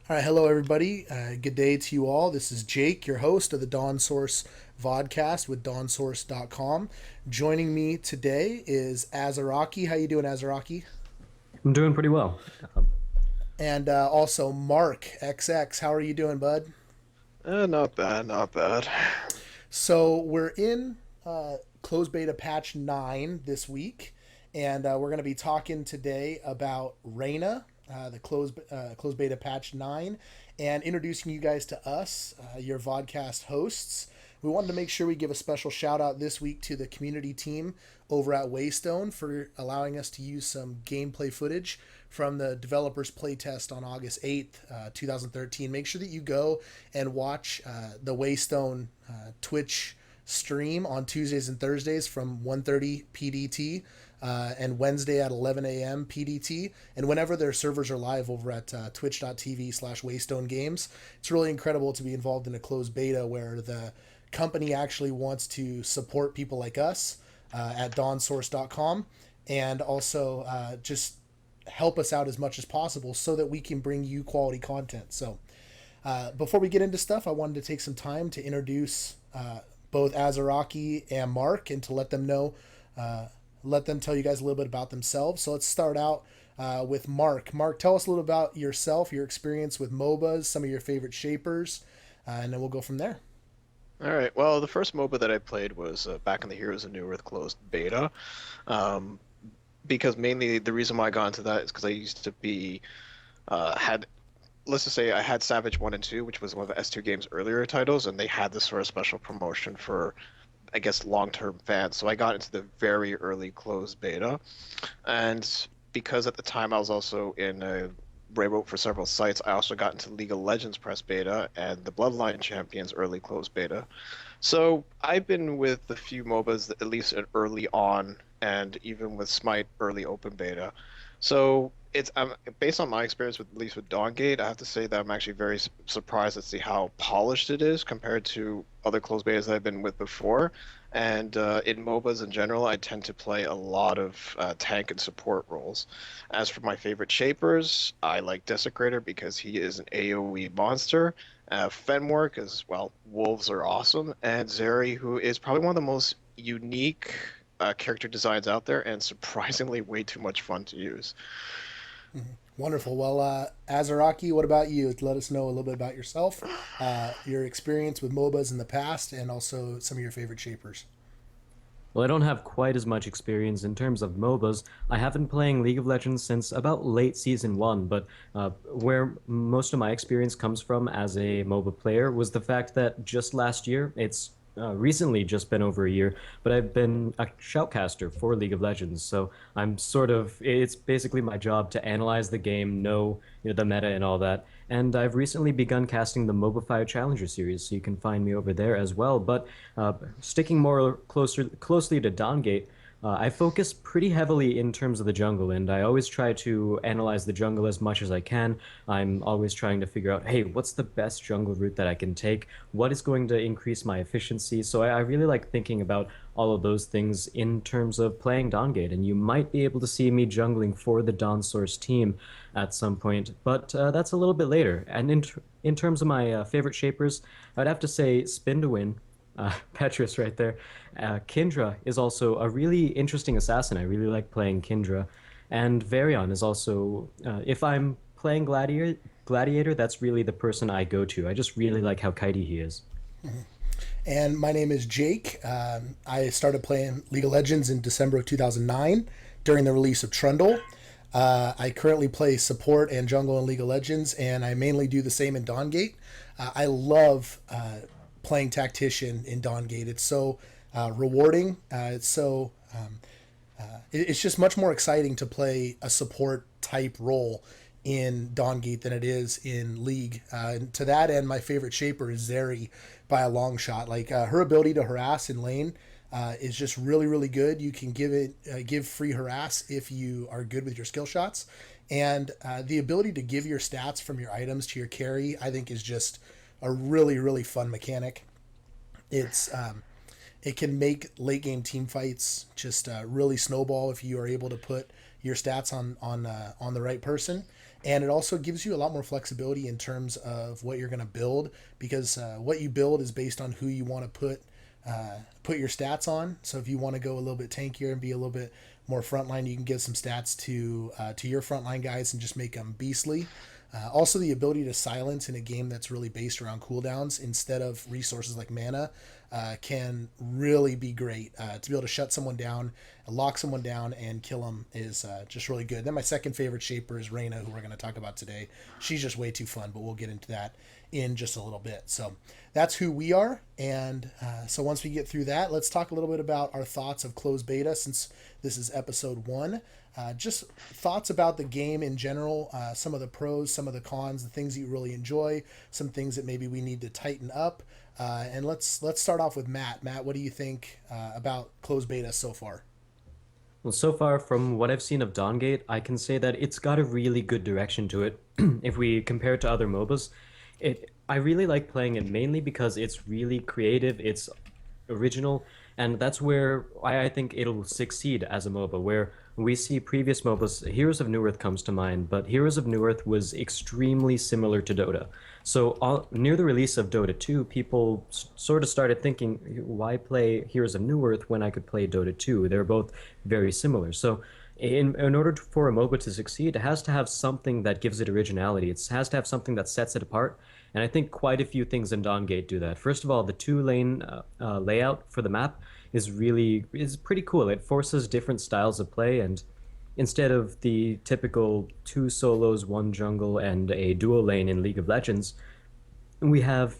All right, hello everybody. Good day to you all. This is Jake, your host of the DawnSource Vodcast with DwnSource.com. Joining me today is Azaraki. How you doing, Azaraki? I'm doing pretty well. And also MaryXx. How are you doing, bud? Not bad, not bad. So we're in closed beta patch 9 this week, and we're going to be talking today about Raina, the closed beta patch 9, and introducing you guys to us, your vodcast hosts. We wanted to make sure we give a special shout out this week to the community team over at Waystone for allowing us to use some gameplay footage from the developers playtest on August 8th, 2013. Make sure that you go and watch the Waystone Twitch stream on Tuesdays and Thursdays from 1:30 PDT and Wednesday at 11 a.m. PDT. And whenever their servers are live over at twitch.tv/Waystone Games, it's really incredible to be involved in a closed beta where the company actually wants to support people like us at DwnSource.com and also just help us out as much as possible so that we can bring you quality content. So before we get into stuff, I wanted to take some time to introduce both Azaraki and Mark and to let them know, let them tell you guys a little bit about themselves. So let's start out with Mark. Mark, tell us a little about yourself, your experience with MOBAs, some of your favorite shapers, and then we'll go from there. All right. Well, the first MOBA that I played was back in the Heroes of New Earth closed beta. Um, because mainly the reason why I got into that is because I used to be had let's just say I had Savage 1 and 2, which was one of S2 Games' earlier titles, and they had this sort of special promotion for, I guess, long-term fans. So I got into the very early closed beta, and because at the time I was also in a wrote for several sites, I also got into League of Legends press beta and the Bloodline Champions early closed beta. So I've been with a few MOBAs at least early on, and even with Smite early open beta. So it's based on my experience with at least with Dawngate, I have to say that I'm actually very surprised to see how polished it is compared to other closed betas that I've been with before. And in MOBAs in general, I tend to play a lot of tank and support roles. As for my favorite shapers, I like Desecrator because he is an AoE monster. Fenwork, as well, wolves are awesome, and Zeri, who is probably one of the most unique character designs out there and surprisingly way too much fun to use. Wonderful. Well, Azaraki, what about you? Let us know a little bit about yourself, your experience with MOBAs in the past, and also some of your favorite shapers. Well, I don't have quite as much experience in terms of MOBAs. I have been playing League of Legends since about late season one, but where most of my experience comes from as a MOBA player was the fact that just last year, it's recently just been over a year, but I've been a shoutcaster for League of Legends. So it's basically my job to analyze the game, know, the meta and all that. And I've recently begun casting the MOBA 5 Challenger series, so you can find me over there as well. But sticking closely to Dawngate, I focus pretty heavily in terms of the jungle, and I always try to analyze the jungle as much as I can. I'm always trying to figure out, hey, what's the best jungle route that I can take? What is going to increase my efficiency? So I really like thinking about all of those things in terms of playing Dawngate, and you might be able to see me jungling for the DwnSource team at some point, but that's a little bit later. And in terms of my favorite shapers, I'd have to say Spin to Win. Petrus right there. Kindra is also a really interesting assassin. I really like playing Kindra. And Varion is also, if I'm playing Gladiator, that's really the person I go to. I just really like how kitey he is. And my name is Jake. I started playing League of Legends in December of 2009 during the release of Trundle. I currently play support and jungle in League of Legends, and I mainly do the same in Dawngate. I love playing tactician in Dawngate. It's so rewarding. It's just much more exciting to play a support type role in Dawngate than it is in League. And to that end, my favorite shaper is Zeri by a long shot. Like her ability to harass in lane is just really, really good. You can give free harass if you are good with your skill shots, and the ability to give your stats from your items to your carry, I think, is just a really, really fun mechanic. It's it can make late game team fights just really snowball if you are able to put your stats on the right person. and it also gives you a lot more flexibility in terms of what you're going to build, because what you build is based on who you want to put your stats on. So if you want to go a little bit tankier and be a little bit more frontline, you can give some stats to your frontline guys and just make them beastly. Also, the ability to silence in a game that's really based around cooldowns instead of resources like mana can really be great. To be able to shut someone down, lock someone down, and kill them is just really good. Then my second favorite shaper is Raina, who we're going to talk about today. She's just way too fun, but we'll get into that in just a little bit. So that's who we are. And so once we get through that, let's talk a little bit about our thoughts of closed beta, since this is episode 1. Just thoughts about the game in general, some of the pros, some of the cons, the things that you really enjoy, some things that maybe we need to tighten up. And let's start off with Matt. Matt, what do you think about closed beta so far? Well, so far from what I've seen of Dawngate, I can say that it's got a really good direction to it. If we compare it to other MOBAs, I really like playing it mainly because it's really creative, it's original, and that's where I think it'll succeed as a MOBA, where we see previous MOBAs. Heroes of Newerth comes to mind, but Heroes of Newerth was extremely similar to Dota. So near the release of Dota 2, people sort of started thinking, why play Heroes of Newerth when I could play Dota 2? They're both very similar. So in order for a MOBA to succeed, it has to have something that gives it originality. It has to have something that sets it apart. And I think quite a few things in Dawngate do that. First of all, the 2-lane layout for the map is pretty cool. It forces different styles of play, and instead of the typical 2 solos, 1 jungle, and a duo lane in League of Legends, we have,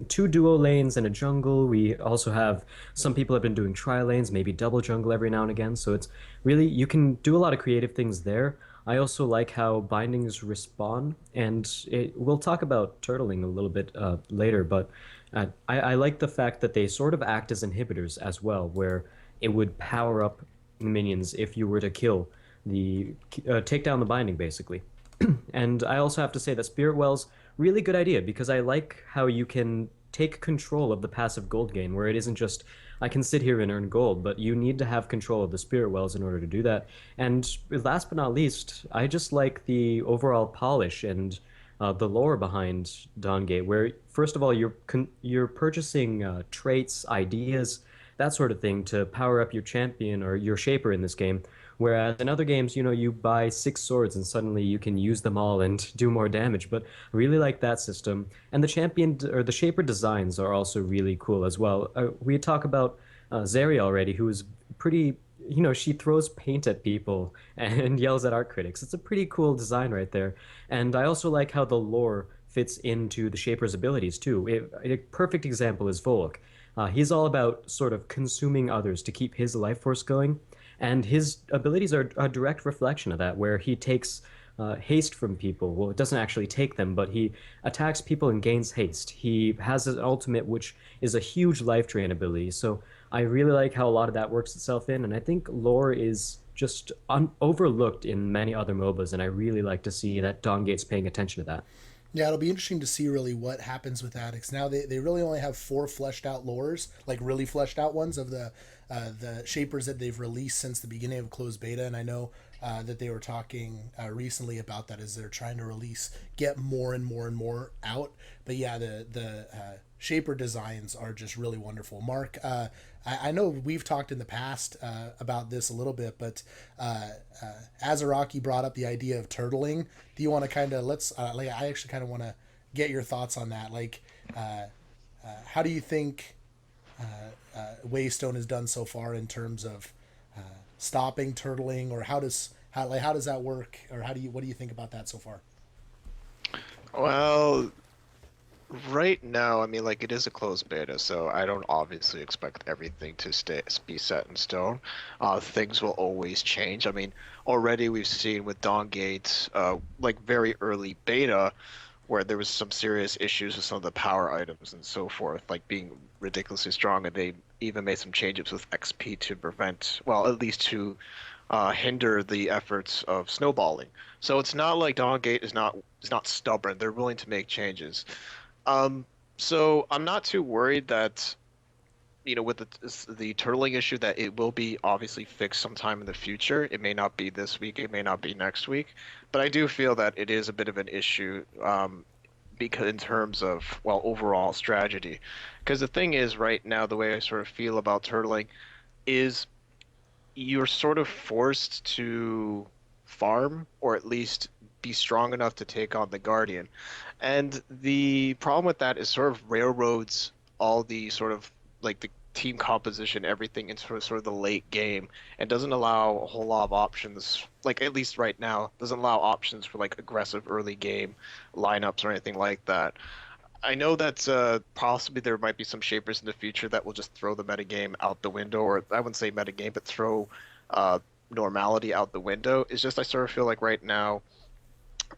two duo lanes and a jungle. We also have, some people have been doing tri-lanes, maybe double jungle every now and again. So it's really, you can do a lot of creative things there. I also like how bindings respawn, and we'll talk about turtling a little bit later, but I like the fact that they sort of act as inhibitors as well, where it would power up minions if you were to take down the binding, basically. And I also have to say that Spirit Wells, really good idea, because I like how you can take control of the passive gold gain, where it isn't just, I can sit here and earn gold, but you need to have control of the Spirit Wells in order to do that. And last but not least, I just like the overall polish and the lore behind Dawngate, where first of all you're purchasing traits, ideas, that sort of thing to power up your champion or your shaper in this game. Whereas in other games, you buy 6 swords and suddenly you can use them all and do more damage. But I really like that system. And the champion or the shaper designs are also really cool as well. We talk about Zeri already, who is pretty, she throws paint at people and yells at art critics. It's a pretty cool design right there. And I also like how the lore fits into the shaper's abilities too. A perfect example is Volk. He's all about sort of consuming others to keep his life force going. And his abilities are a direct reflection of that, where he takes haste from people. Well, it doesn't actually take them, but he attacks people and gains haste. He has an ultimate, which is a huge life drain ability. So I really like how a lot of that works itself in, and I think lore is just overlooked in many other MOBAs, and I really like to see that Dawngate's paying attention to that. Yeah, it'll be interesting to see really what happens with that. Because now they really only have 4 fleshed out lores, like really fleshed out ones of the shapers that they've released since the beginning of closed beta. And I know that they were talking recently about that as they're trying to get more and more and more out. But yeah, the shaper designs are just really wonderful. Mark, I know we've talked in the past about this a little bit, but Azaraki brought up the idea of turtling. Do you want to kind of I actually kind of want to get your thoughts on that. How do you think Waystone has done so far in terms of stopping turtling, or how does that work, or what do you think about that so far? Well, right now, I mean, it is a closed beta, so I don't obviously expect everything to be set in stone. Things will always change. I mean, already we've seen with Dawngate, very early beta, where there was some serious issues with some of the power items and so forth, being ridiculously strong, and they even made some changes with XP to prevent, well, at least to hinder the efforts of snowballing. So it's not like Dawngate is not stubborn. They're willing to make changes. So I'm not too worried that with the turtling issue, that it will be obviously fixed sometime in the future. It may not be this week, it may not be next week, but I do feel that it is a bit of an issue, because in terms of, well, overall strategy. Because the thing is, right now, the way I sort of feel about turtling is you're sort of forced to farm, or at least be strong enough to take on the Guardian. And the problem with that is sort of railroads all the sort of like the team composition, everything into sort of the late game, and doesn't allow a whole lot of options. Like at least right now, doesn't allow options for like aggressive early game lineups or anything like that. I know that possibly there might be some shapers in the future that will just throw the metagame out the window, or I wouldn't say metagame, but throw normality out the window. It's just I sort of feel like right now,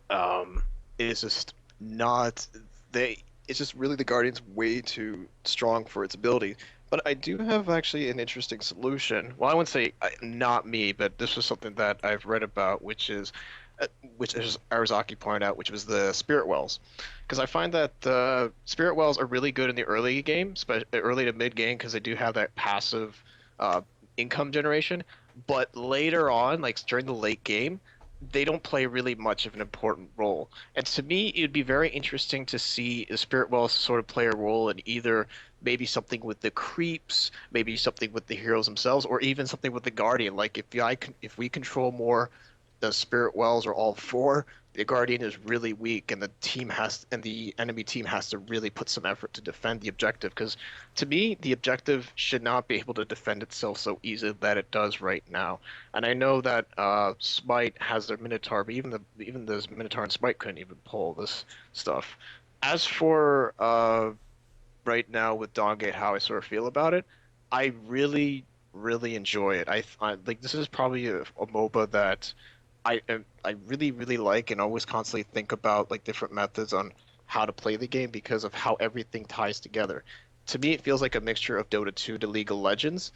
it is just not they. It's just really the Guardian's way too strong for its ability. But I do have actually an interesting solution. Well, I wouldn't say not me, but this was something that I've read about, which is Arizaki pointed out, which was the Spirit Wells. Because I find that the Spirit Wells are really good in the early game, early to mid game, because they do have that passive income generation. But later on, like during the late game, they don't play really much of an important role. And to me, it would be very interesting to see the Spirit Wells sort of play a role in either maybe something with the creeps, maybe something with the heroes themselves, or even something with the Guardian. Like if we control more the Spirit Wells or all four, the Guardian is really weak, and the enemy team has to really put some effort to defend the objective. Because to me, the objective should not be able to defend itself so easily that it does right now. And I know that Smite has their Minotaur, but even the Minotaur and Smite couldn't even pull this stuff. As for right now with Dawngate, how I sort of feel about it, I really, really enjoy it. I like this is probably a MOBA that I really, really like, and always constantly think about like different methods on how to play the game because of how everything ties together. To me, it feels like a mixture of Dota 2 to League of Legends.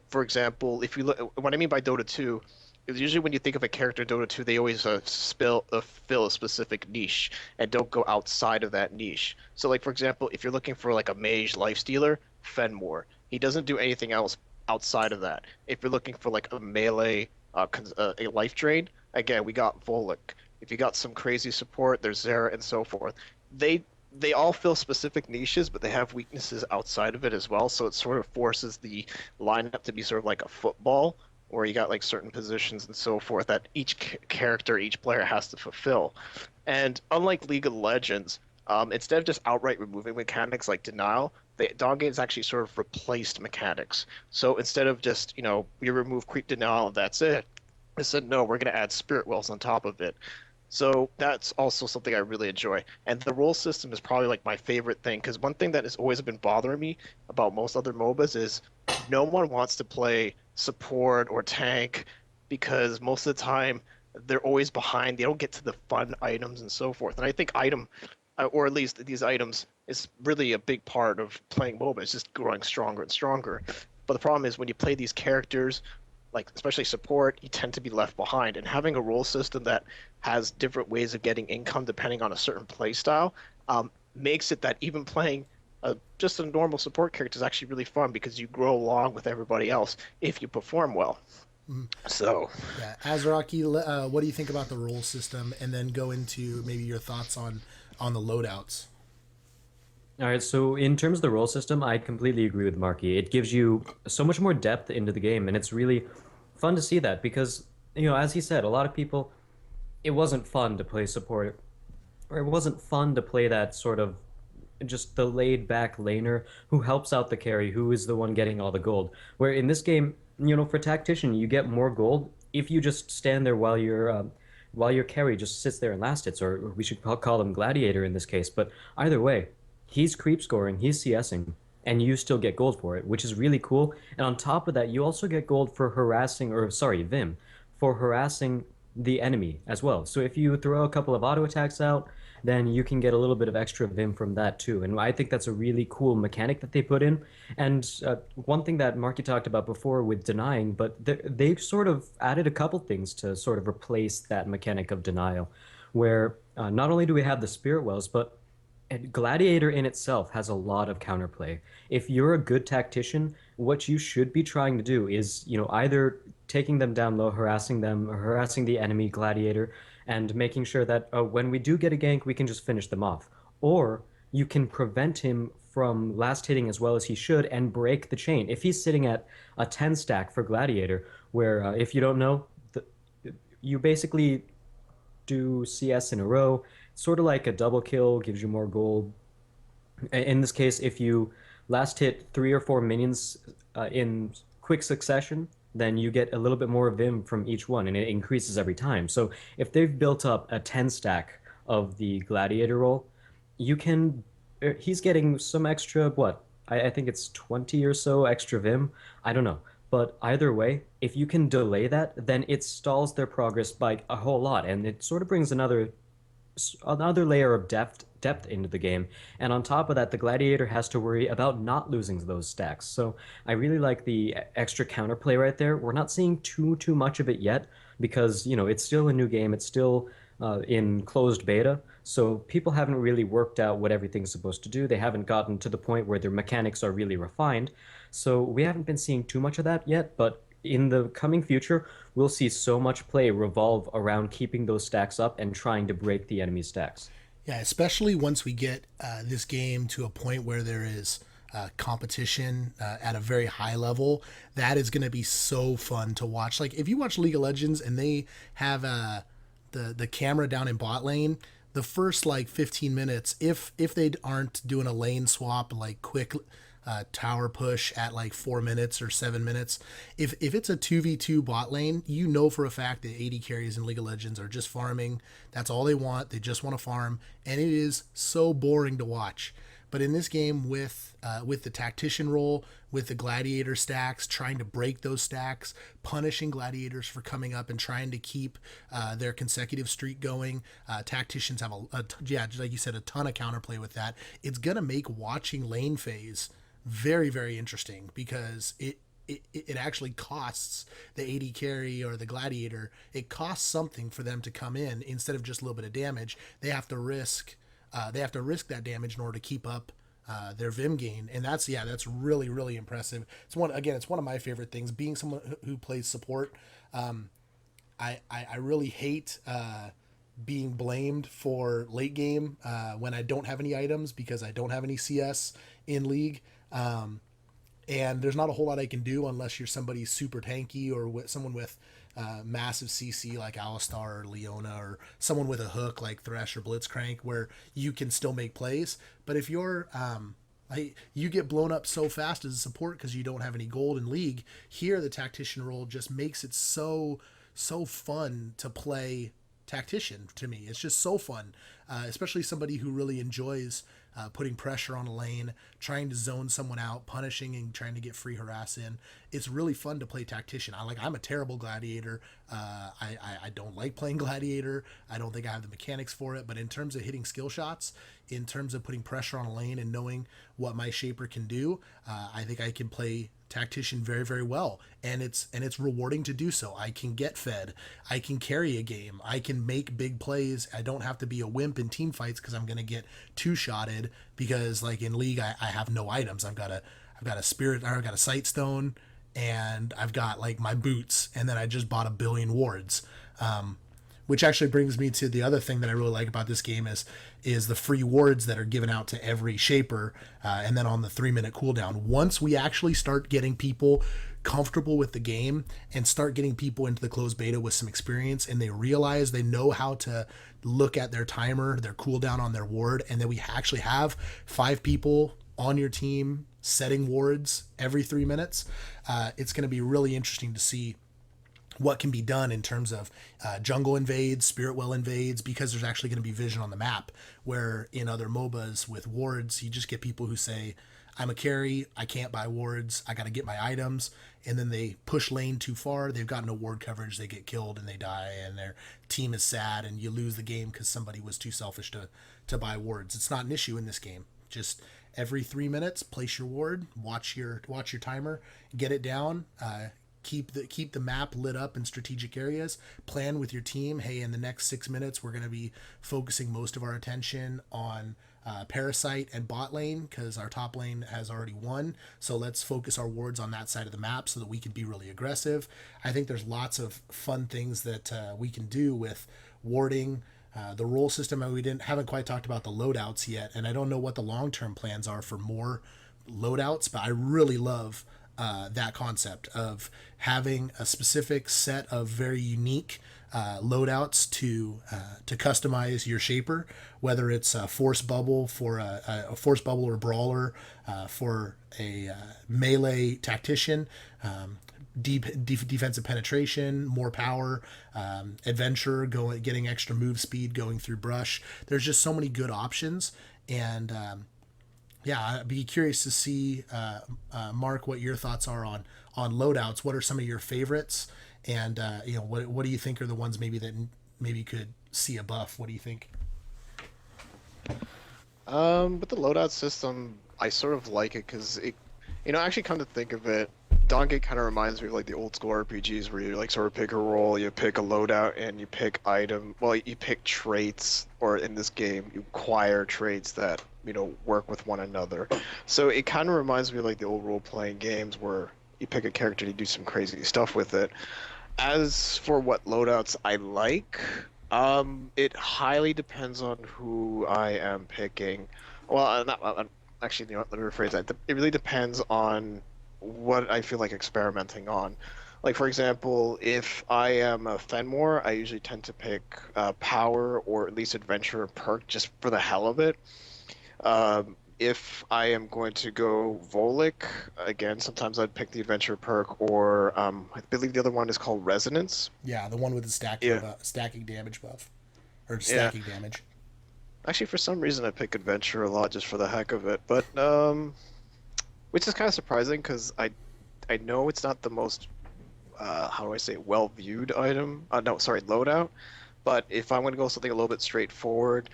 For example, if you look, what I mean by Dota 2 is usually when you think of a character in Dota 2, they always fill a specific niche and don't go outside of that niche. So, like for example, if you're looking for like a mage lifestealer, Fenmore, he doesn't do anything else outside of that. If you're looking for like a melee, a life drain, again, we got Volek. If you got some crazy support, there's Zera and so forth. They all fill specific niches, but they have weaknesses outside of it as well. So it sort of forces the lineup to be sort of like a football, where you got like certain positions and so forth that each character, each player has to fulfill. And unlike League of Legends, instead of just outright removing mechanics like denial, the Dawngate has actually sort of replaced mechanics. So instead of just, we remove creep denial and that's it, I said, no, we're going to add Spirit Wells on top of it. So that's also something I really enjoy. And the role system is probably like my favorite thing, because one thing that has always been bothering me about most other MOBAs is no one wants to play support or tank, because most of the time they're always behind. They don't get to the fun items and so forth. And I think or at least these items, is really a big part of playing MOBA. It's just growing stronger and stronger. But the problem is when you play these characters, like especially support, you tend to be left behind. And having a role system that has different ways of getting income depending on a certain play style makes it that even playing just a normal support character is actually really fun, because you grow along with everybody else if you perform well. Mm-hmm. So, yeah, Azaraki, what do you think about the role system, and then go into maybe your thoughts on the loadouts? All right, so in terms of the role system, I completely agree with Marky. It gives you so much more depth into the game, and it's really fun to see that because, as he said, a lot of people, it wasn't fun to play support, or it wasn't fun to play that sort of just the laid-back laner who helps out the carry, who is the one getting all the gold. Where in this game, for Tactician, you get more gold if you just stand there while your carry just sits there and last hits, or we should call him Gladiator in this case. But either way, he's creep scoring, he's CSing, and you still get gold for it, which is really cool. And on top of that, you also get gold for Vim, for harassing the enemy as well. So if you throw a couple of auto attacks out, then you can get a little bit of extra Vim from that too. And I think that's a really cool mechanic that they put in. And one thing that Marky talked about before with denying, but they've sort of added a couple things to sort of replace that mechanic of denial, where not only do we have the Spirit Wells, but And Gladiator in itself has a lot of counterplay. If you're a good tactician, what you should be trying to do is, either taking them down low, harassing them, or harassing the enemy Gladiator, and making sure that when we do get a gank, we can just finish them off. Or you can prevent him from last hitting as well as he should and break the chain. If he's sitting at a 10 stack for Gladiator, where if you don't know, you basically do CS in a row, sort of like a double kill, gives you more gold. In this case, if you last hit 3 or 4 minions in quick succession, then you get a little bit more Vim from each one, and it increases every time. So if they've built up a 10 stack of the Gladiator role, you can. He's getting some extra, what? I think it's 20 or so extra Vim. I don't know. But either way, if you can delay that, then it stalls their progress by a whole lot, and it sort of brings another layer of depth into the game. And on top of that, the Gladiator has to worry about not losing those stacks. So I really like the extra counterplay right there. We're not seeing too much of it yet because it's still a new game. It's still in closed beta. So people haven't really worked out what everything's supposed to do. They haven't gotten to the point where their mechanics are really refined. So we haven't been seeing too much of that yet, but in the coming future, we'll see so much play revolve around keeping those stacks up and trying to break the enemy stacks. Yeah, especially once we get this game to a point where there is competition at a very high level, that is going to be so fun to watch. Like if you watch League of Legends and they have the camera down in bot lane, the first like 15 minutes, if they aren't doing a lane swap like quick tower push at like 4 minutes or 7 minutes, if it's a 2v2 bot lane, you know for a fact that AD carries in League of Legends are just farming. That's all they want. They just want to farm, and it is so boring to watch. But in this game, with the tactician role, with the gladiator stacks, trying to break those stacks, punishing gladiators for coming up and trying to keep their consecutive streak going, tacticians have like you said, a ton of counterplay with that. It's gonna make watching lane phase very, very interesting because it actually costs the AD carry or the gladiator. It costs something for them to come in instead of just a little bit of damage. They have to risk that damage in order to keep up their Vim gain, and that's really, really impressive. It's one of my favorite things. Being someone who plays support, I really hate being blamed for late game when I don't have any items because I don't have any CS in League. And there's not a whole lot I can do unless you're somebody super tanky or someone with massive CC like Alistar or Leona, or someone with a hook like Thresh or Blitzcrank where you can still make plays. But if you're you get blown up so fast as a support because you don't have any gold in League, here the tactician role just makes it so fun to play tactician. To me, it's just so fun, especially somebody who really enjoys putting pressure on a lane, trying to zone someone out, punishing and trying to get free harass in. It's really fun to play tactician. I'm a terrible gladiator. I don't like playing gladiator. I don't think I have the mechanics for it. But in terms of hitting skill shots, in terms of putting pressure on a lane and knowing what my shaper can do, I think I can play tactician very, very well, and it's rewarding to do so. I can get fed, I can carry a game, I can make big plays. I don't have to be a wimp in team fights because I'm going to get two-shotted because like in League I have no items. I've got a spirit, or I've got a sight stone, and I've got like my boots, and then I just bought a billion wards. Which actually brings me to the other thing that I really like about this game is the free wards that are given out to every shaper, and then on the 3-minute cooldown. Once we actually start getting people comfortable with the game and start getting people into the closed beta with some experience, and they realize they know how to look at their timer, their cooldown on their ward, and then we actually have 5 people on your team setting wards every 3 minutes, it's going to be really interesting to see what can be done in terms of jungle invades, spirit well invades, because there's actually going to be vision on the map, where in other MOBAs with wards, you just get people who say, I'm a carry, I can't buy wards, I got to get my items, and then they push lane too far, they've got no ward coverage, they get killed and they die, and their team is sad, and you lose the game because somebody was too selfish to buy wards. It's not an issue in this game. Just every 3 minutes, place your ward, watch your timer, get it down, keep the map lit up in strategic areas, plan with your team. Hey, in the next 6 minutes, we're going to be focusing most of our attention on Parasite and bot lane, because our top lane has already won. So let's focus our wards on that side of the map so that we can be really aggressive. I think there's lots of fun things that we can do with warding. The role system, and we haven't quite talked about the loadouts yet, and I don't know what the long-term plans are for more loadouts, but I really love that concept of having a specific set of very unique loadouts to customize your shaper, whether it's a force bubble for a force bubble or brawler, for a melee tactician, defensive penetration, more power, adventure, getting extra move speed going through brush. There's just so many good options, and yeah, I'd be curious to see, Mark, what your thoughts are on loadouts. What are some of your favorites, and what do you think are the ones maybe that maybe could see a buff? What do you think? With the loadout system, I sort of like it because it, actually come to think of it, Dawngate kind of reminds me of like the old school RPGs where you like sort of pick a role, you pick a loadout, and you pick you pick traits, or in this game, you acquire traits that, work with one another. So it kind of reminds me of like the old role-playing games where you pick a character and you do some crazy stuff with it. As for what loadouts I like, it highly depends on who I am picking. Well, actually, let me rephrase that. It really depends on what I feel like experimenting on. Like, for example, if I am a Fenmore, I usually tend to pick Power or at least Adventure perk just for the hell of it. If I am going to go Volic, again, sometimes I'd pick the Adventure perk, or I believe the other one is called Resonance. Yeah, the one with the stacking damage buff, or stacking damage. Actually, for some reason, I pick Adventure a lot just for the heck of it, but which is kind of surprising because I know it's not the most how do I say, well-viewed item. Loadout. But if I'm going to go something a little bit straightforward,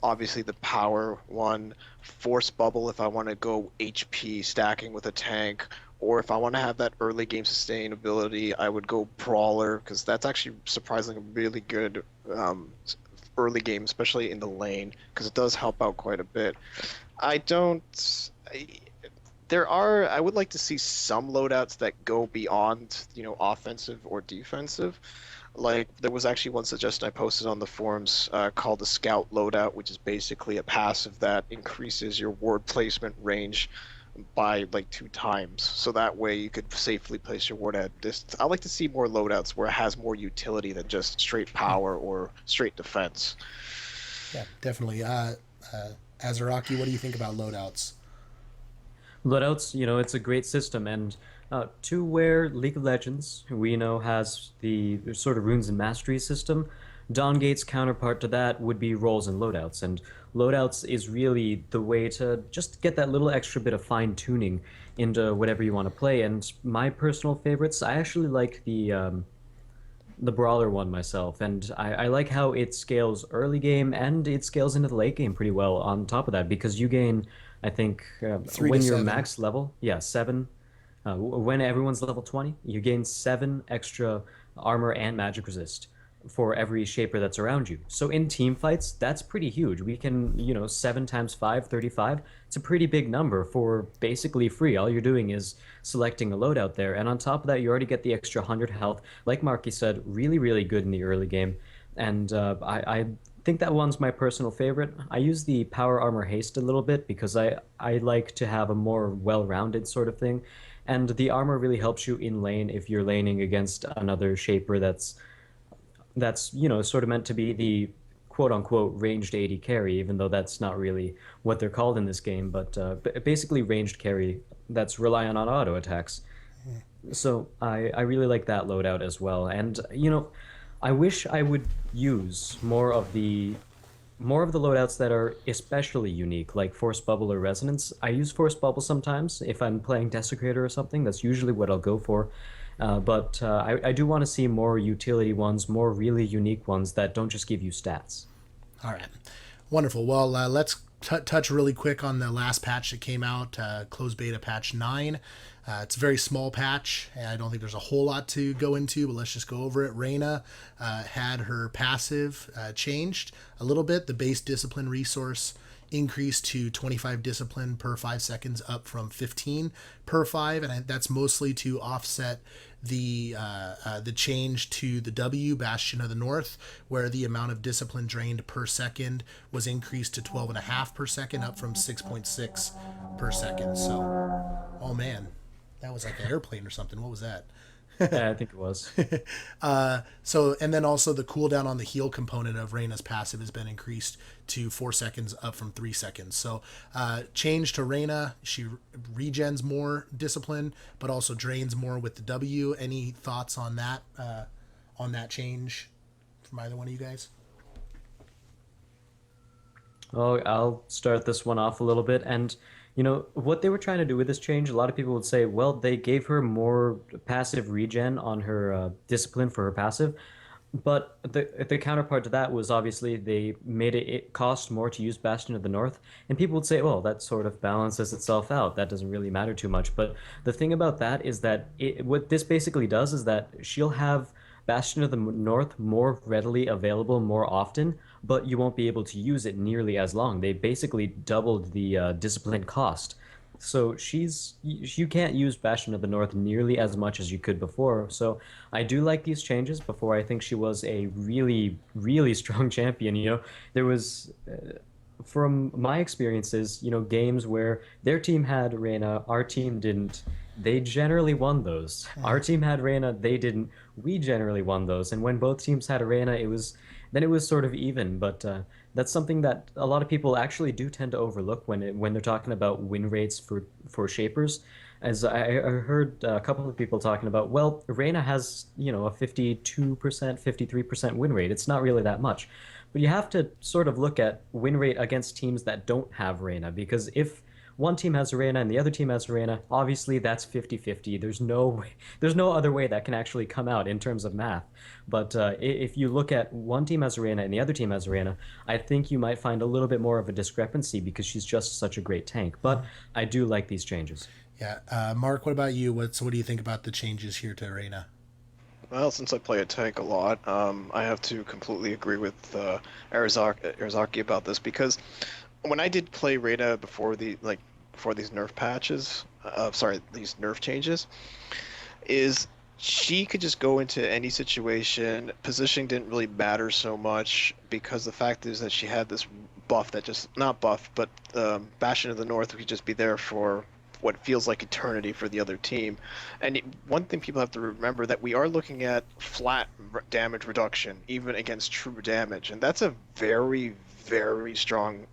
obviously the power one, force bubble if I want to go HP stacking with a tank, or if I want to have that early game sustainability, I would go brawler, because that's actually surprisingly really good early game, especially in the lane, because it does help out quite a bit. I would like to see some loadouts that go beyond, offensive or defensive. Like, there was actually one suggestion I posted on the forums called the Scout loadout, which is basically a passive that increases your ward placement range by like 2 times. So that way you could safely place your ward at distance. I like to see more loadouts where it has more utility than just straight power or straight defense. Yeah, definitely. Azaraki, what do you think about loadouts? Loadouts, it's a great system, and to where League of Legends, we know, has the sort of runes and mastery system, Dawngate's counterpart to that would be roles and loadouts, and loadouts is really the way to just get that little extra bit of fine-tuning into whatever you want to play. And my personal favorites, I actually like the brawler one myself, and I like how it scales early game and it scales into the late game pretty well on top of that, because you gain, I think, when you're 7. max level, 7. When everyone's level 20, you gain 7 extra armor and magic resist for every shaper that's around you. So in team fights, that's pretty huge. We can, 7 times 5, 35. It's a pretty big number for basically free. All you're doing is selecting a loadout there. And on top of that, you already get the extra 100 health. Like Marky said, really, really good in the early game. And I think that one's my personal favorite. I use the power armor haste a little bit because I like to have a more well-rounded sort of thing. And the armor really helps you in lane if you're laning against another shaper that's sort of meant to be the quote-unquote ranged AD carry, even though that's not really what they're called in this game, but basically ranged carry that's reliant on auto attacks. So I really like that loadout as well. And, I wish I would use more of the loadouts that are especially unique, like Force Bubble or Resonance. I use Force Bubble sometimes if I'm playing Desecrator or something. That's usually what I'll go for. But I do want to see more utility ones, more really unique ones that don't just give you stats. All right. Wonderful. Well, let's touch really quick on the last patch that came out, closed beta patch 9. It's a very small patch, and I don't think there's a whole lot to go into, but let's just go over it. Raina had her passive changed a little bit. The base discipline resource increased to 25 discipline per 5 seconds, up from 15 per 5, and that's mostly to offset the change to the W, Bastion of the North, where the amount of discipline drained per second was increased to 12.5 per second, up from 6.6 per second. So, oh man, that was like an airplane or something. What was that? Yeah, I think it was. So, and then also the cooldown on the heal component of Raina's passive has been increased to 4 seconds, up from 3 seconds. So, change to Raina. She regens more discipline, but also drains more with the W. Any thoughts on that? On that change from either one of you guys? Oh, I'll start this one off a little bit. And, you know, what they were trying to do with this change, a lot of people would say, well, they gave her more passive regen on her discipline for her passive. But the counterpart to that was obviously they made it cost more to use Bastion of the North. And people would say, well, that sort of balances itself out. That doesn't really matter too much. But the thing about that is that what this basically does is that she'll have Bastion of the North more readily available more often, but you won't be able to use it nearly as long. They basically doubled the discipline cost. So you can't use Bastion of the North nearly as much as you could before. So I do like these changes. Before, I think she was a really, really strong champion. You know, there was from my experiences, you know, games where their team had Reina, our team didn't. They generally won those. Our team had Reina, they didn't. We generally won those. And when both teams had a Reina, it was sort of even. But that's something that a lot of people actually do tend to overlook when they're talking about win rates for Shapers. As I heard a couple of people talking about, well, Reina has, you know, a 52%, 53% win rate. It's not really that much. But you have to sort of look at win rate against teams that don't have Reina, because if one team has Raina and the other team has Raina, obviously that's 50-50. There's no other way that can actually come out in terms of math. But if you look at one team has Raina and the other team has Raina, I think you might find a little bit more of a discrepancy because she's just such a great tank. But I do like these changes. Yeah. Mark, what about you? What do you think about the changes here to Raina? Well, since I play a tank a lot, I have to completely agree with Arazaki about this, because when I did play Raina before these nerf patches, these nerf changes, is she could just go into any situation. Positioning didn't really matter so much, because the fact is that she had this buff that just, not buff, but Bastion of the North could just be there for what feels like eternity for the other team. And one thing people have to remember, that we are looking at flat damage reduction even against true damage, and that's a very, very strong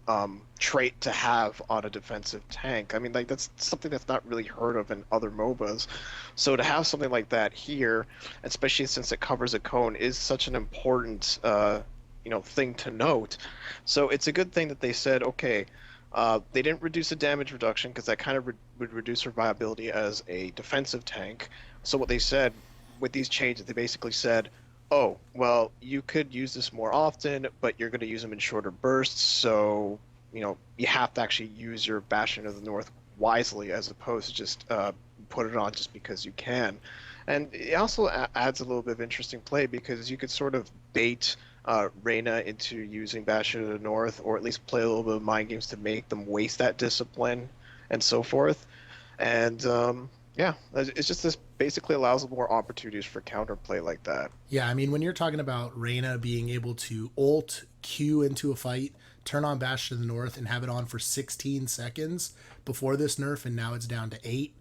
trait to have on a defensive tank. I mean, like, that's something that's not really heard of in other MOBAs. So to have something like that here, especially since it covers a cone, is such an important thing to note. So it's a good thing that they said, okay, they didn't reduce the damage reduction, because that kind of would reduce her viability as a defensive tank. So what they said with these changes, they basically said, oh, well, you could use this more often, but you're going to use them in shorter bursts, so, you know, you have to actually use your Bastion of the North wisely, as opposed to just put it on just because you can. And it also adds a little bit of interesting play, because you could sort of bait Raina into using Bastion of the North, or at least play a little bit of mind games to make them waste that discipline and so forth. And it's just, this basically allows more opportunities for counterplay like that. Yeah, I mean, when you're talking about Raina being able to ult, Q into a fight, turn on Bastion of the North, and have it on for 16 seconds before this nerf, and now it's down to 8.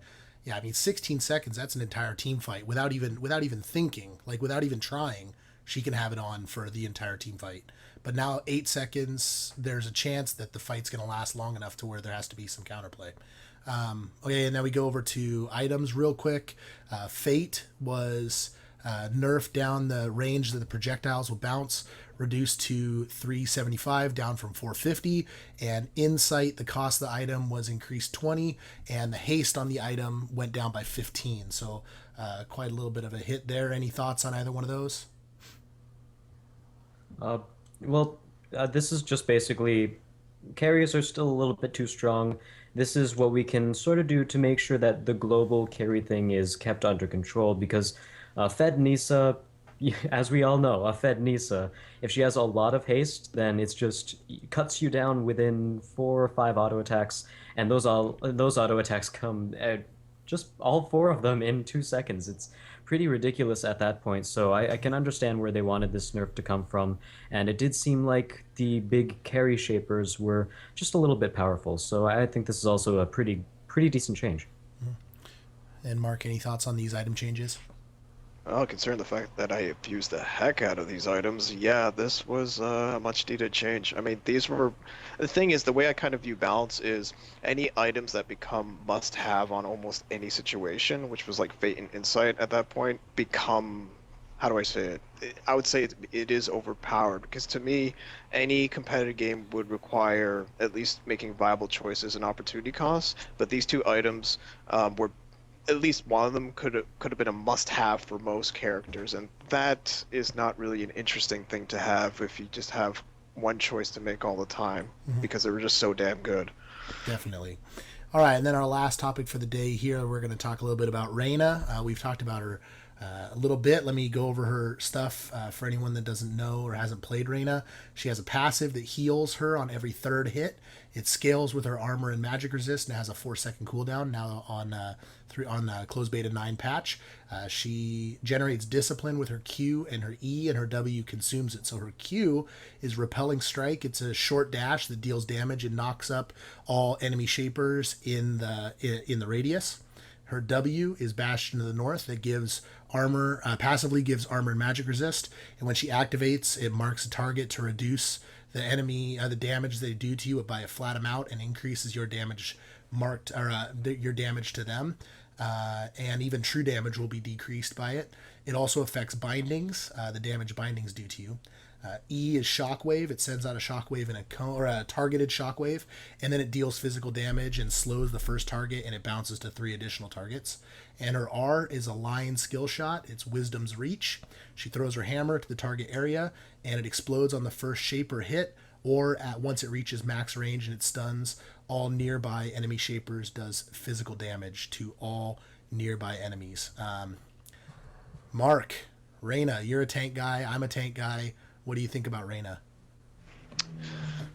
Yeah, I mean, 16 seconds, that's an entire team fight without even thinking, like without even trying. She can have it on for the entire team fight. But now 8 seconds, there's a chance that the fight's going to last long enough to where there has to be some counterplay. Okay, and now we go over to items real quick. Fate was nerfed down. The range that the projectiles will bounce reduced to 375, down from 450. And Insight, the cost of the item, was increased 20, and the haste on the item went down by 15. So quite a little bit of a hit there. Any thoughts on either one of those? This is just basically, carriers are still a little bit too strong. This is what we can sort of do to make sure that the global carry thing is kept under control, because Fed Nisa, as we all know, a Fed Nisa, if she has a lot of haste, then it's just cuts you down within 4 or 5 auto attacks, and those auto attacks come just all 4 of them in 2 seconds. It's pretty ridiculous at that point. So I can understand where they wanted this nerf to come from, and it did seem like the big carry shapers were just a little bit powerful. So I think this is also a pretty decent change. And Mark, any thoughts on these item changes? Well, considering the fact that I abused the heck out of these items, yeah, this was a much needed change. I mean, these were... The thing is, the way I kind of view balance is any items that become must-have on almost any situation, which was like Fate and Insight at that point, become... How do I say it? I would say it is overpowered, because to me, any competitive game would require at least making viable choices and opportunity costs, but these two items were... At least one of them could have been a must-have for most characters, and that is not really an interesting thing to have if you just have one choice to make all the time, because they were just so damn good. Definitely. All right, and then our last topic for the day here, we're going to talk a little bit about Raina. We've talked about her a little bit. Let me go over her stuff for anyone that doesn't know or hasn't played Raina. She has a passive that heals her on every third hit. It scales with her armor and magic resist and has a 4-second cooldown now on closed beta 9 patch. She generates discipline with her Q, and her E and her W consumes it. So her Q is Repelling Strike. It's a short dash that deals damage and knocks up all enemy shapers in the radius. Her W is Bastion of the North that gives armor, passively gives armor and magic resist, and when she activates, it marks a target to reduce the enemy the damage they do to you by a flat amount and increases your damage marked or your damage to them, and even true damage will be decreased by it. It also affects bindings, the damage bindings do to you. E is Shockwave. It sends out a shockwave in a targeted shockwave, and then it deals physical damage and slows the first target, and it bounces to 3 additional targets. And her R is a Lion Skill Shot. It's Wisdom's Reach. She throws her hammer to the target area, and it explodes on the first shaper hit, or once it reaches max range and it stuns all nearby enemy shapers, does physical damage to all nearby enemies. Mark, Raina, you're a tank guy. I'm a tank guy. What do you think about Raina?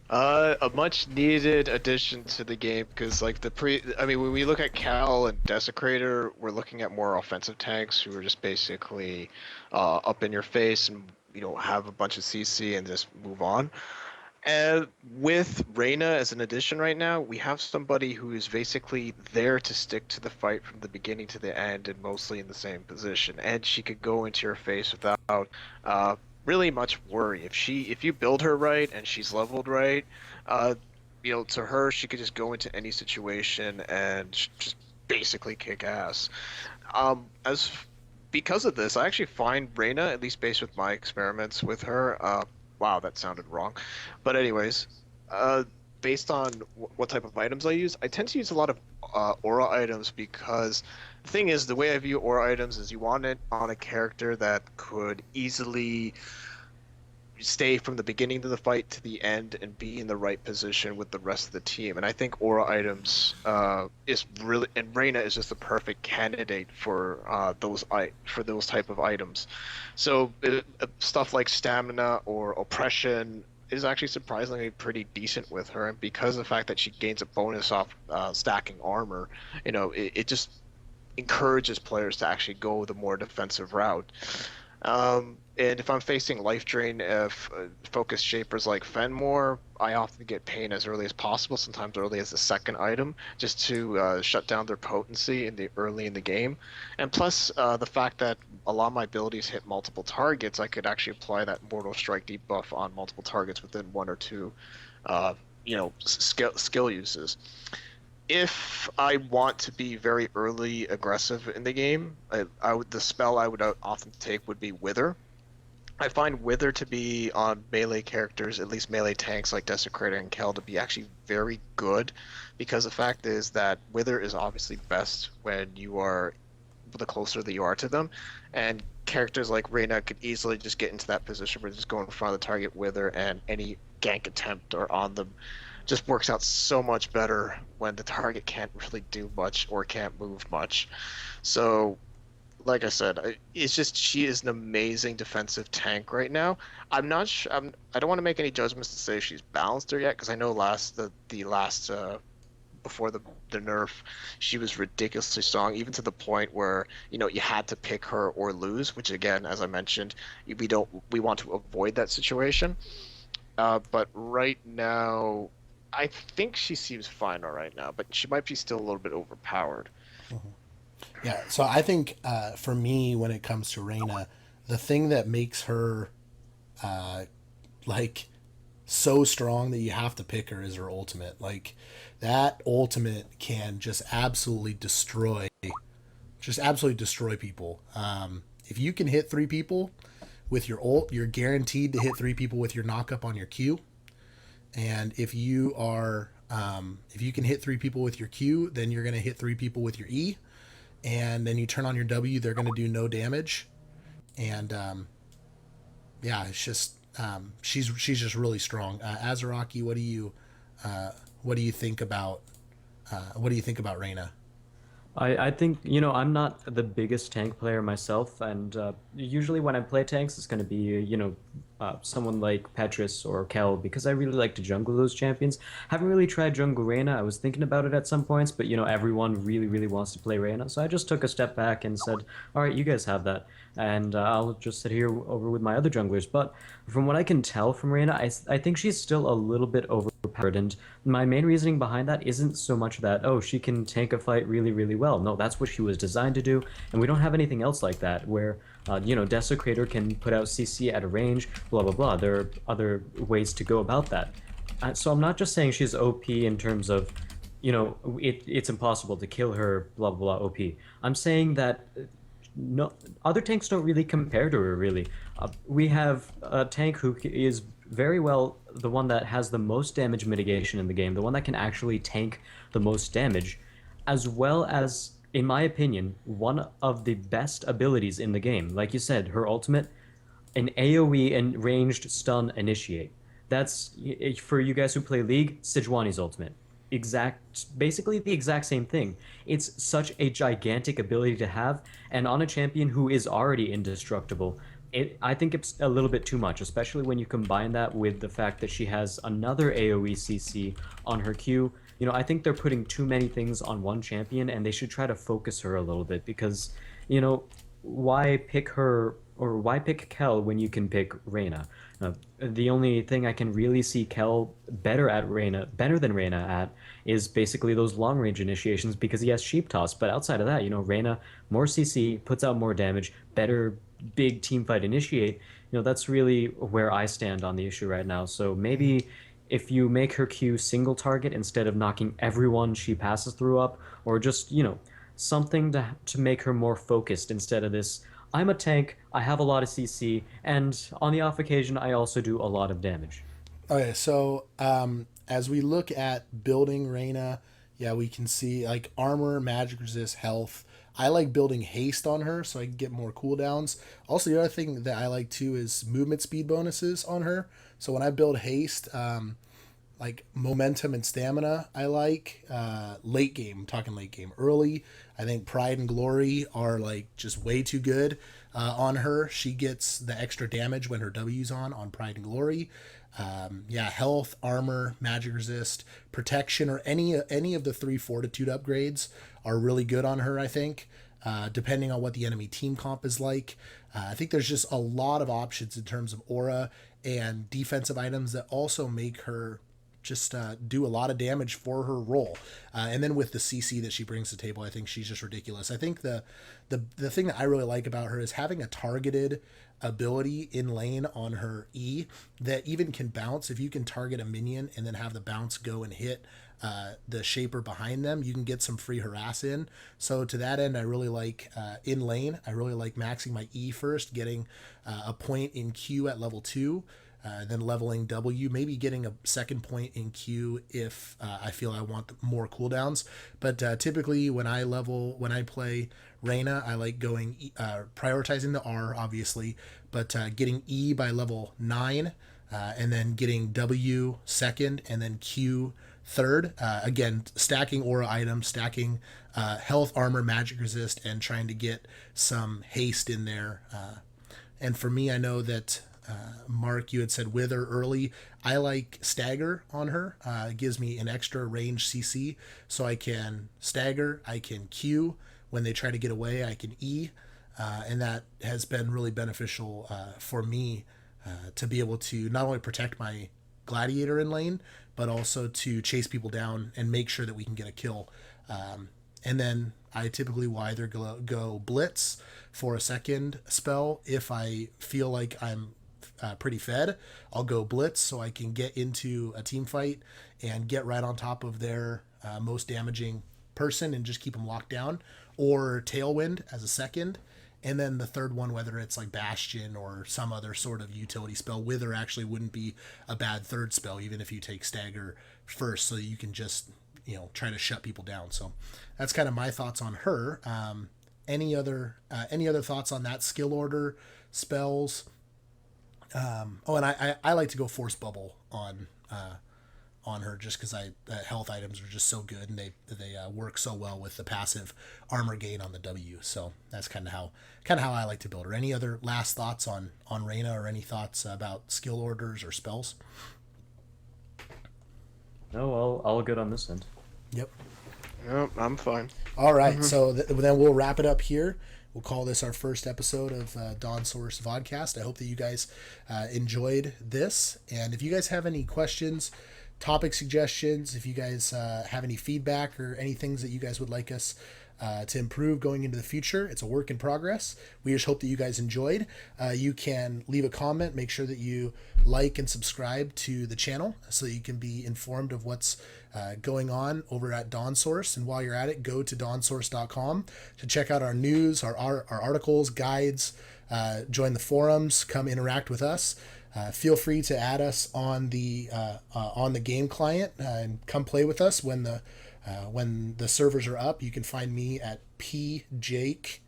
A much needed addition to the game, because like I mean, when we look at Cal and Desecrator, we're looking at more offensive tanks who are just basically up in your face and have a bunch of CC and just move on. And with Raina as an addition right now, we have somebody who is basically there to stick to the fight from the beginning to the end and mostly in the same position, and she could go into your face without really much worry. If you build her right and she's leveled right, to her, she could just go into any situation and just basically kick ass. Because of this, I actually find Raina, at least based with my experiments with her, wow, that sounded wrong. But anyways, based on what type of items I use, I tend to use a lot of aura items, because the thing is, the way I view aura items is you want it on a character that could easily stay from the beginning of the fight to the end and be in the right position with the rest of the team. And I think aura items is really, and Raina is just the perfect candidate for those type of items. So stuff like stamina or oppression is actually surprisingly pretty decent with her, and because of the fact that she gains a bonus off stacking armor, it just encourages players to actually go the more defensive route. And if I'm facing life drain focused shapers like Fenmore, I often get Pain as early as possible, sometimes early as the second item, just to shut down their potency early in the game. And plus, the fact that a lot of my abilities hit multiple targets, I could actually apply that Mortal Strike debuff on multiple targets within 1 or 2 skill uses. If I want to be very early aggressive in the game, the spell I would often take would be Wither. I find Wither to be on melee characters, at least melee tanks like Desecrator and Kel, to be actually very good, because the fact is that Wither is obviously best when the closer that you are to them, and characters like Raina could easily just get into that position where they just go in front of the target Wither, and any gank attempt or on them just works out so much better when the target can't really do much or can't move much. So like I said, it's just she is an amazing defensive tank right now. I'm not sure. I don't want to make any judgments to say she's balanced her yet because I know the last before the nerf, she was ridiculously strong, even to the point where you had to pick her or lose. Which again, as I mentioned, we want to avoid that situation. But right now, I think she seems fine all right now, but she might be still a little bit overpowered. Yeah, so I think for me, when it comes to Reina, the thing that makes her like so strong that you have to pick her is her ultimate. Like that ultimate can just absolutely destroy people. If you can hit three people with your ult, you're guaranteed to hit three people with your knock up on your Q. And if you can hit three people with your Q, then you're going to hit three people with your E. And then you turn on your W, they're going to do no damage. And yeah, it's just she's just really strong. Azaraki, what do you think about Reina? I think, I'm not the biggest tank player myself, and usually when I play tanks, it's going to be, someone like Petrus or Kel, because I really like to jungle those champions. Haven't really tried jungle Reina. I was thinking about it at some points, but, everyone really, really wants to play Reina. So I just took a step back and said, all right, you guys have that, and I'll just sit here over with my other junglers. But from what I can tell from Reina, I think she's still a little bit overpowered, and my main reasoning behind that isn't so much that, oh, she can tank a fight really, really well. No, that's what she was designed to do, and we don't have anything else like that, where, Desecrator can put out CC at a range, blah, blah, blah. There are other ways to go about that. So I'm not just saying she's OP in terms of, it's impossible to kill her, blah, blah, blah, OP. I'm saying that no, other tanks don't really compare to her, really. We have a tank who is very well the one that has the most damage mitigation in the game, the one that can actually tank the most damage, as well as, in my opinion, one of the best abilities in the game. Like you said, her ultimate, an AoE and ranged stun initiate. That's, for you guys who play League, Sejuani's ultimate. Basically the exact same thing. It's such a gigantic ability to have, and on a champion who is already indestructible, I think it's a little bit too much, especially when you combine that with the fact that she has another AoE CC on her Q. I think they're putting too many things on one champion, and they should try to focus her a little bit because, why pick her or why pick Kel when you can pick Reina? The only thing I can really see Kel better than Reina at, is basically those long range initiations because he has Sheep Toss. But outside of that, Reina, more CC, puts out more damage, better big team fight initiate. That's really where I stand on the issue right now. So maybe if you make her Q single target instead of knocking everyone she passes through up, or just, something to make her more focused instead of this, I'm a tank, I have a lot of CC, and on the off occasion, I also do a lot of damage. Okay, so as we look at building Reina, yeah, we can see like armor, magic resist, health. I like building haste on her so I can get more cooldowns. Also, the other thing that I like too is movement speed bonuses on her. So when I build haste, like momentum and stamina, I like late game. I'm talking late game. Early, I think pride and glory are like just way too good on her. She gets the extra damage when her W's on pride and glory. Yeah, health, armor, magic resist, protection, or any of the 3 fortitude upgrades are really good on her, I think, depending on what the enemy team comp is like. I think there's just a lot of options in terms of aura and defensive items that also make her just do a lot of damage for her role. And then with the CC that she brings to the table, I think she's just ridiculous. I think the thing that I really like about her is having a targeted ability in lane on her E that even can bounce. If you can target a minion and then have the bounce go and hit the shaper behind them, you can get some free harass in. So to that end, I really like in lane, I really like maxing my E first, getting a point in Q at level 2, then leveling W, maybe getting a second point in Q if I feel I want more cooldowns. But typically when I play Reina, I like going prioritizing the R, obviously, but getting E by level 9, and then getting W second, and then Q third. Again, stacking aura items, stacking health, armor, magic resist, and trying to get some haste in there. And for me, I know that Mark, you had said Wither early. I like Stagger on her. It gives me an extra range CC, so I can stagger, I can Q. When they try to get away, I can E. And that has been really beneficial for me to be able to not only protect my gladiator in lane, but also to chase people down and make sure that we can get a kill. And then I typically will either go Blitz for a second spell. If I feel like I'm pretty fed, I'll go Blitz so I can get into a team fight and get right on top of their most damaging person and just keep them locked down, or Tailwind as a second. And then the third one, whether it's like Bastion or some other sort of utility spell, Wither actually wouldn't be a bad third spell, even if you take Stagger first, so you can just, try to shut people down. So that's kind of my thoughts on her. Any other thoughts on that skill order, spells? And I like to go Force Bubble on her, just because health items are just so good, and they work so well with the passive armor gain on the W. So that's kind of how I like to build her. Any other last thoughts on Raina, or any thoughts about skill orders or spells? No, all good on this end. Yep. No, I'm fine. All right, so then we'll wrap it up here. We'll call this our first episode of DawnSource Vodcast. I hope that you guys enjoyed this, and if you guys have any questions, topic suggestions, if you guys have any feedback or any things that you guys would like us to improve going into the future, it's a work in progress. We just hope that you guys enjoyed. You can leave a comment, make sure that you like and subscribe to the channel so that you can be informed of what's going on over at DawnSource. And while you're at it, go to DwnSource.com to check out our news, our articles, guides, join the forums, come interact with us. Feel free to add us on the game client and come play with us when the servers are up. You can find me at PJaKeH,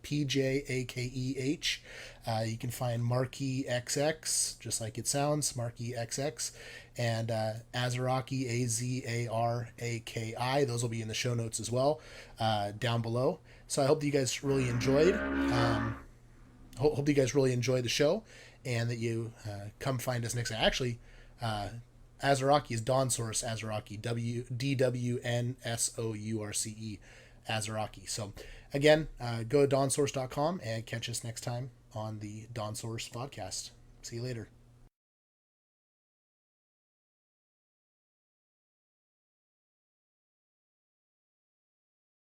PJaKeH. You can find MaryXx, just like it sounds, MaryXx, and Azaraki, Azaraki. Those will be in the show notes as well, down below. So I hope that you guys really enjoyed. Hope you guys really enjoyed the show, and that you come find us next time. Actually, Azaraki is DwnSourceAzaraki, DwnSource Azaraki. So again, go to DwnSource.com and catch us next time on the DawnSource podcast. See you later.